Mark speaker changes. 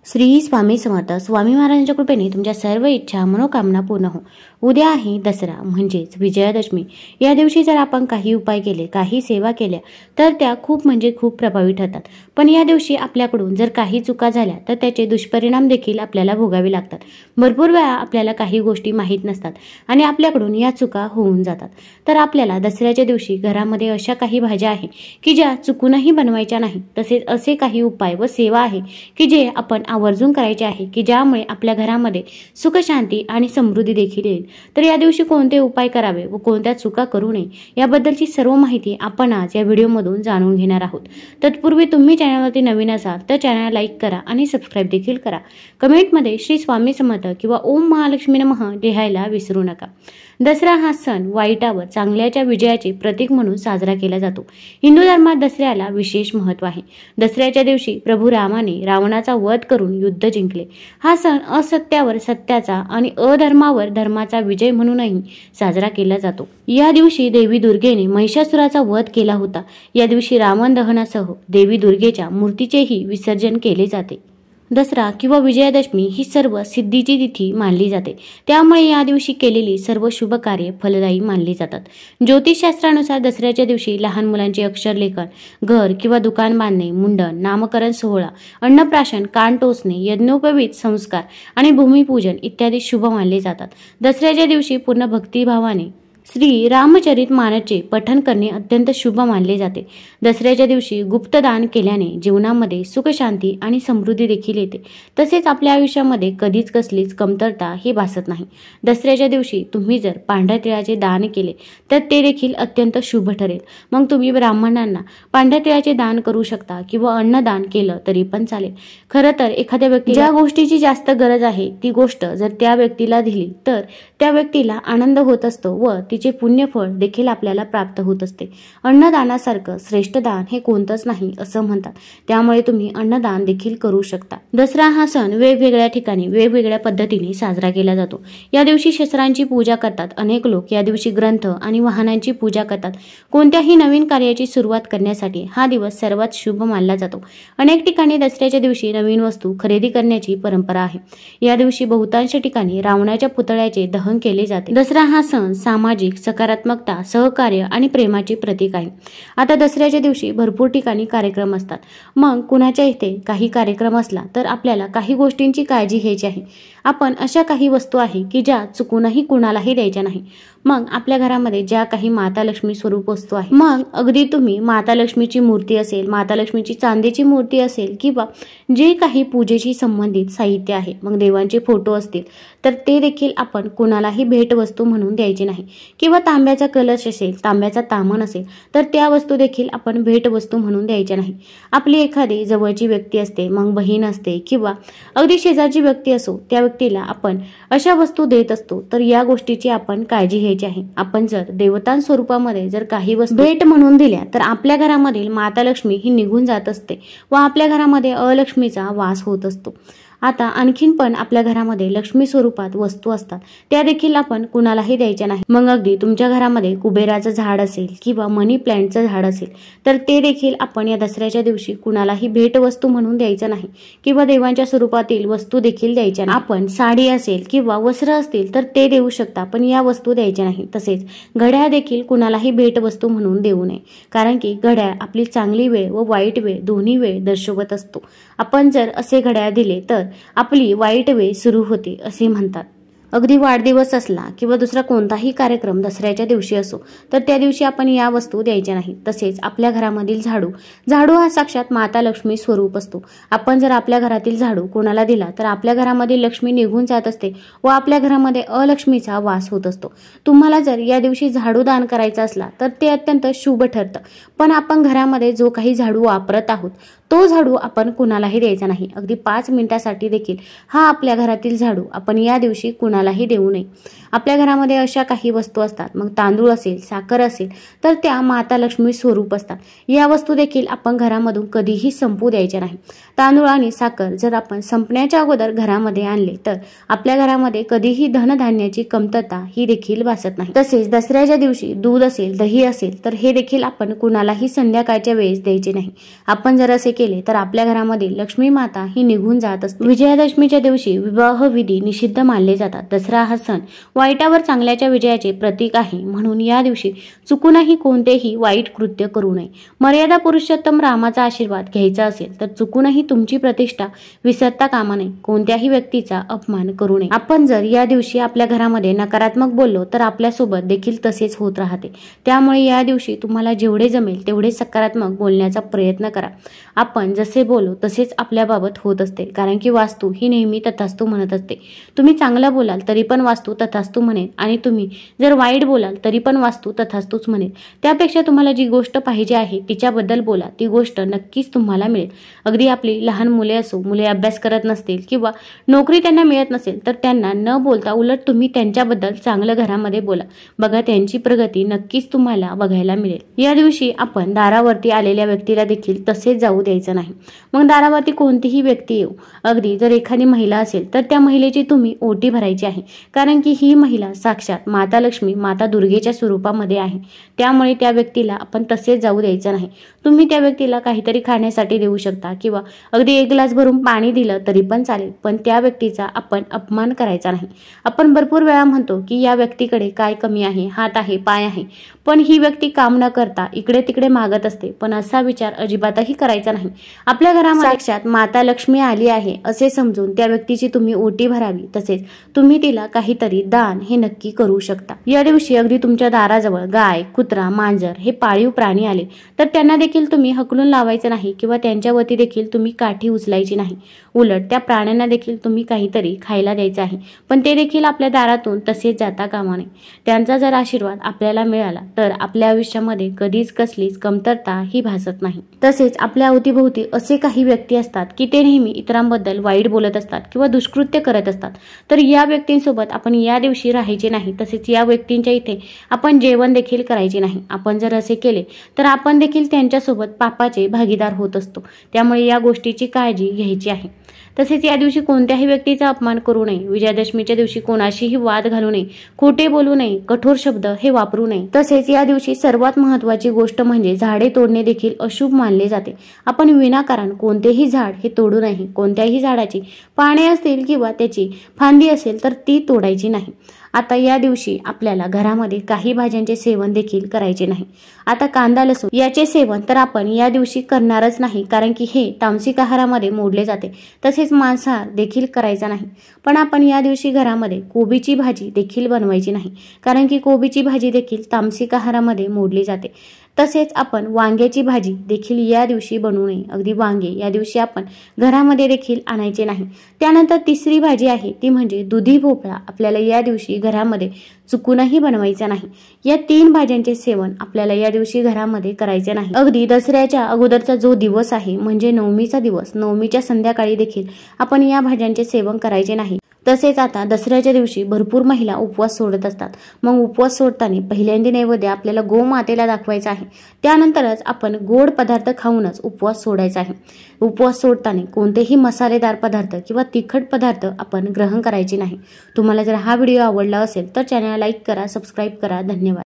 Speaker 1: श्री स्वामी समर्थ. स्वामी महाराजांच्या कृपेने तुमच्या सर्व इच्छा मनोकामना पूर्ण हो. उद्या आहे दसरा म्हणजेच विजयादशमी. या दिवशी जर आपण काही उपाय केले, काही सेवा केल्या तर त्या खूप खूप प्रभावी ठरतात. पण या दिवशी आपल्याकडून जर काही चुका झाल्या तर त्याचे दुष्परिणाम देखील आपल्याला भोगावे लागतात. भरपूर वेळा आपल्याला काही गोष्टी माहीत नसतात आणि आपल्याकडून या चुका होऊन जातात. तर आपल्याला दसऱ्याच्या दिवशी घरामध्ये अशा काही भाज्या आहेत की ज्या चुकूनही बनवायच्या नाही. तसेच असे काही उपाय व सेवा आहे की जे आपण आवर्जून करायचे आहे की ज्यामुळे आपल्या घरामध्ये सुख शांती आणि समृद्धी देखील येईल. तर या दिवशी कोणते उपाय करावे व कोणत्या चुका करू नये याबद्दलची सर्व माहिती आपण आज या व्हिडिओमधून जाणून घेणार आहोत. तत्पूर्वी तुम्ही चॅनलवरती नवीन असाल तर चॅनल लाईक करा आणि सबस्क्राईब देखील करा. कमेंटमध्ये श्री स्वामी समर्थ किंवा ओम महालक्ष्मी नमः लिहायला विसरू नका. दसरा हा सण वाईटावर चांगल्याच्या विजयाचे प्रतीक म्हणून साजरा केला जातो. हिंदू धर्मात दसऱ्याला विशेष महत्त्व आहे. दसऱ्याच्या दिवशी प्रभू रामाने रावणाचा वध करून युद्ध जिंकले. हा सण असत्यावर सत्याचा आणि अधर्मावर धर्माचा विजय म्हणूनही साजरा केला जातो. या दिवशी देवी दुर्गेने महिषासुराचा वध केला होता. या दिवशी रावण दहनासह देवी दुर्गेच्या मूर्तीचेही विसर्जन केले जाते. दसरा किंवा विजयादशमी ही सर्व सिद्धीची तिथी मानली जाते. त्यामुळे या दिवशी केलेली सर्व शुभ कार्य फलदायी मानली जातात. ज्योतिषशास्त्रानुसार दसऱ्याच्या दिवशी लहान मुलांचे अक्षरलेखन, घर किंवा दुकान बांधणे, मुंडन, नामकरण सोहळा, अन्नप्राशन, कान टोचणे, यज्ञोपवीत संस्कार आणि भूमिपूजन इत्यादी शुभ मानले जातात. दसऱ्याच्या दिवशी पूर्ण भक्तिभावाने श्री रामचरित मानसचे पठण करणे अत्यंत शुभ मानले जाते. दसऱ्याच्या दिवशी गुप्तदान केल्याने जीवनामध्ये सुख शांती आणि समृद्धी देखील येते. तसेच आपल्या आयुष्यामध्ये कधीच कसलीच कमतरता हे भासत नाही. दसऱ्याच्या दिवशी तुम्ही जर पांढऱ्या तिळाचे दान केले तर ते देखील अत्यंत शुभ ठरेल. मग तुम्ही ब्राह्मणांना पांढऱ्या तिळाचे दान करू शकता किंवा अन्नदान केलं तरी पण चालेल. खरं तर एखाद्या व्यक्तीला ज्या गोष्टीची जास्त गरज आहे ती गोष्ट जर त्या व्यक्तीला दिली तर त्या व्यक्तीला आनंद होत असतो व तिचे पुण्यफळ देखील आपल्याला प्राप्त होत असते. अन्नदानासारखं श्रेष्ठ दान हे कोणतंच नाही असं म्हणतात. त्यामुळे तुम्ही अन्नदान देखील करू शकता. दसरा हा सण वेगवेगळ्या ठिकाणी वेगवेगळ्या पद्धतीने साजरा केला जातो. या दिवशी शस्त्रांची पूजा करतात. अनेक लोक या दिवशी ग्रंथ आणि वाहनांची पूजा करतात. कोणत्याही नवीन कार्याची सुरुवात करण्यासाठी हा दिवस सर्वात शुभ मानला जातो. अनेक ठिकाणी दसऱ्याच्या दिवशी नवीन वस्तू खरेदी करण्याची परंपरा आहे. या दिवशी बहुतांश ठिकाणी रावणाच्या पुतळ्याचे दहन केले जाते. दसरा हा सण सामाजिक सकारात्मकता, सहकार्य आणि प्रेमाचे प्रतीक आहे. आता दसऱ्याच्या दिवशी भरपूर ठिकाणी कार्यक्रम असतात. मग कुणाच्या इथे काही कार्यक्रम असला तर आपल्याला काही गोष्टींची काळजी घ्यायची आहे. आपण अशा काही वस्तू आहे की ज्या चुकूनही कुणालाही द्यायच्या नाही. मग आपल्या घरामध्ये ज्या काही माता लक्ष्मी स्वरूप वस्तू आहे, मग अगदी तुम्ही माता लक्ष्मीची मूर्ती असेल, माता लक्ष्मीची चांदीची मूर्ती असेल किंवा जे काही पूजेशी संबंधित साहित्य आहे, मग देवांचे फोटो असतील तर ते देखील आपण कुणालाही भेटवस्तू म्हणून द्यायचे नाही. किंवा तांब्याचा कलश असेल, तांब्याचा तामण असेल तर त्या वस्तू देखील आपण भेटवस्तू म्हणून द्यायच्या नाही. आपली एखादी जवळची व्यक्ती असते, मग बहीण असते किंवा अगदी शेजारची व्यक्ती असो, त्या व्यक्तीला आपण अशा वस्तू देत असतो. तर या गोष्टीची आपण काळजी घ्यायची आहे. आपण जर देवतां स्वरूपामध्ये जर काही वस्तू भेट म्हणून दिल्या तर आपल्या घरामधील माता लक्ष्मी ही निघून जात असते व आपल्या घरामध्ये अलक्ष्मीचा वास होत असतो. आता आणखीन पण आपल्या घरामध्ये लक्ष्मी स्वरूपात वस्तू असतात, त्या देखील आपण कुणालाही द्यायच्या नाही. मग अगदी तुमच्या घरामध्ये कुबेराचं झाड असेल किंवा मनी प्लांटचं झाड असेल तर ते देखील आपण या दसऱ्याच्या दिवशी कुणालाही भेटवस्तू म्हणून द्यायचं नाही किंवा देवांच्या स्वरूपातील वस्तू देखील द्यायच्या नाही. आपण साडी असेल किंवा वस्त्र असतील तर ते देऊ शकता, पण या वस्तू द्यायच्या नाही. तसेच घड्याळ देखील कुणालाही भेटवस्तू म्हणून देऊ नये, कारण की घड्याळ आपली चांगली वेळ व वाईट वेळ दोन्ही वेळ दर्शवत असतो. आपण जर असे घड्याळ दिले तर आपली वाईट वेळ सुरू होते असे म्हणतात. अगदी वाढदिवस असला किंवा दुसरा कोणताही कार्यक्रम दसऱ्याच्या दिवशी असो तर त्या दिवशी आपण या वस्तू द्यायच्या नाही. तसेच आपल्या घरामधील झाडू हा साक्षात माता लक्ष्मी स्वरूप असतो. आपण जर आपल्या घरातील झाडू कोणाला दिला तर आपल्या घरामध्ये लक्ष्मी निघून जात असते व आपल्या घरामध्ये अलक्ष्मीचा वास होत असतो. तुम्हाला जर या दिवशी झाडू दान करायचा असला तर ते अत्यंत शुभ ठरतं. पण आपण घरामध्ये जो काही झाडू वापरत आहोत तो झाडू आपण कुणालाही द्यायचा नाही. अगदी 5 मिनिटासाठी देखील हा आपल्या घरातील झाडू आपण या दिवशी कुणालाही देऊ नये. आपल्या घरामध्ये अशा काही वस्तू असतात, मग तांदूळ असेल, साखर असेल तर त्या माता लक्ष्मी स्वरूप असतात. या वस्तू देखील आपण घरामधून कधीही संपू द्यायच्या नाही. तांदूळ आणि साखर जर आपण संपण्याच्या अगोदर घरामध्ये आणले तर आपल्या घरामध्ये कधीही धनधान्याची कमतरता ही देखील भासत नाही. तसेच दसऱ्याच्या दिवशी दूध असेल, दही असेल तर हे देखील आपण कुणालाही संध्याकाळच्या वेळेस द्यायचे नाही. आपण जर असे केले तर आपल्या घरामध्ये लक्ष्मी माता ही निघून जात असते। विजयादशमीच्या दिवशी विवाह विधी निषिद्ध मानले जातात। दसरा हा सण वाईटावर चांगल्याच्या विजयाचे प्रतीक आहे, म्हणून या दिवशी चुकूनही कोणतेही वाईट कृत्य करू नये। मर्यादा पुरुषोत्तम रामाचा आशीर्वाद घ्यायचा असेल तर चुकूनही तुमची प्रतिष्ठा विसरता कामा नये। कोणत्याही व्यक्तीचा अपमान करू नये। आपण जर या दिवशी आपल्या घरामध्ये नकारात्मक बोललो तर आपल्यासोबत देखील तसेच होत राहते। त्यामुळे या दिवशी तुम्हाला जेवढे जमेल तेवढे सकारात्मक बोलण्याचा प्रयत्न करा। आपण जसे बोलू तसेच आपल्याबाबत होत असते, कारण की वास्तू ही नेहमी तथास्तु म्हणत असते। तुम्ही चांगलं बोलाल तरी पण वास्तू तथास्तु म्हणेल आणि तुम्ही जर वाईट बोलाल तरी पण वास्तू तथास्तुच म्हणेल। त्यापेक्षा तुम्हाला जी गोष्ट पाहिजे आहे तिच्याबद्दल बोला, ती गोष्ट नक्कीच तुम्हाला मिळेल। अगदी आपली लहान मुले असो, मुले अभ्यास करत नसतील किंवा नोकरी त्यांना मिळत नसेल तर त्यांना न बोलता उलट तुम्ही त्यांच्याबद्दल चांगलं घरामध्ये बोला, बघा त्यांची प्रगती नक्कीच तुम्हाला बघायला मिळेल। या दिवशी आपण दारावरती आलेल्या व्यक्तीला देखील तसेच जाऊ द्यायचं नाही। मग दारावरती कोणतीही व्यक्ती येऊ, अगदी जर एखादी महिला असेल तर त्या महिलेची तुम्ही ओटी भरायची आहे, कारण की ही महिला साक्षात माता लक्ष्मी माता दुर्गेच्या स्वरूपामध्ये आहे। त्यामुळे त्या व्यक्तीला आपण तसेच जाऊ द्यायचं नाही। तुम्ही त्या व्यक्तीला काहीतरी खाण्यासाठी देऊ शकता किंवा अगदी एक ग्लास भरून पाणी दिलं तरी पण चालेल, पण त्या व्यक्तीचा आपण अपमान करायचा नाही। आपण भरपूर वेळा म्हणतो की या व्यक्तीकडे काय कमी आहे, हात आहे, पाय आहे, पण ही व्यक्ती काम न करता इकडे तिकडे मागत असते, पण असा विचार अजिबातही करायचा नाही। आपल्या घरामध्ये साक्षात माता लक्ष्मी आली आहे असे समजून त्या व्यक्तीची तुम्ही ओटी भरावी, तसेच तुम्ही तिला काहीतरी दान हे नक्की करू शकता। या दिवशी अगदी तुमच्या दाराजवळ गाय, कुत्रा, मांजर हे पाळीव प्राणी आले तर त्यांना देखील तुम्ही हकलून लावायचं नाही किंवा त्यांच्यावरती देखील तुम्ही काठी उचलायची नाही। उलट त्या प्राण्यांना देखील तुम्ही काहीतरी खायला द्यायचं आहे, पण ते देखील आपल्या दारातून तसेच जाता कामा नये। त्यांचा जर आशीर्वाद आपल्याला मिळाला तर आपल्या आयुष्यामध्ये कधीच कसलीच कमतरता ही भासत नाही। तसेच आपल्या अवतीभोवती असे काही व्यक्ती असतात की ते नेहमी इतरांबद्दल वाईट बोलत असतात किंवा दुष्कृत्य करत असतात, तर या व्यक्तींसोबत आपण या दिवशी राहायचे नाही। तसेच या व्यक्तींच्या इथे आपण जेवण देखील करायचे नाही। आपण जर असे केले तर आपण देखील त्यांच्यासोबत पापाचे भागीदार होत असतो। त्यामुळे या गोष्टीची काळजी घ्यायची आहे। तसेच या दिवशी कोणत्याही व्यक्तीचा अपमान करू नये। विजयादशमीच्या दिवशी कोणाशीही वाद घालू नये, खोटे बोलू नये, कठोर शब्द हे वापरू नये। तसेच या दिवशी सर्वात महत्त्वाची गोष्ट म्हणजे झाडे तोडणे देखील अशुभ मानले जाते। आपण विनाकारण कोणतेही झाड हे तोडू नये। कोणत्याही झाडाची पाने असतील किंवा त्याची फांदी असेल तर ती तोडायची नाही। आता या दिवशी आपल्याला घरामध्ये काही भाज्यांचे सेवन देखील करायचे नाही। आता कांदा लसूण याचे सेवन तर आपण या दिवशी करणारच नाही, कारण की हे तामसिक आहारामध्ये मोडले जाते। तसेच मांसाहार देखील करायचा नाही। पण आपण या दिवशी घरामध्ये कोबीची भाजी देखील बनवायची नाही, कारण की कोबीची भाजी देखील तामसिक आहारामध्ये मोडली जाते। तसेच आपण वांग्याची भाजी देखील या दिवशी बनवू नये। अगदी वांगे या दिवशी आपण घरामध्ये देखील आणायचे नाही। त्यानंतर तिसरी भाजी आहे ती म्हणजे दुधी भोपळा आपल्याला या दिवशी घरामध्ये चुकूनही बनवायचा नाही। या 3 भाज्यांचे सेवन आपल्याला या दिवशी घरामध्ये करायचे नाही। अगदी दसऱ्याच्या अगोदरचा जो दिवस आहे म्हणजे नवमीचा दिवस, नवमीच्या संध्याकाळी देखील आपण या भाज्यांचे सेवन करायचे नाही। तसेच आता दसऱ्याच्या दिवशी भरपूर महिला उपवास सोडत असतात। मग उपवास सोडताना पहिल्यांदा नैवेद्य आपल्याला गोमातेला दाखवायचा आहे, त्यानंतरच आपण गोड पदार्थ खाऊनच उपवास सोडायचा आहे। उपवास सोडताना कोणतेही मसालेदार पदार्थ किंवा तिखट पदार्थ आपण ग्रहण करायचे नाही। तुम्हाला जर हा व्हिडिओ आवडला असेल तर चॅनलला लाईक करा, सबस्क्राईब करा। धन्यवाद।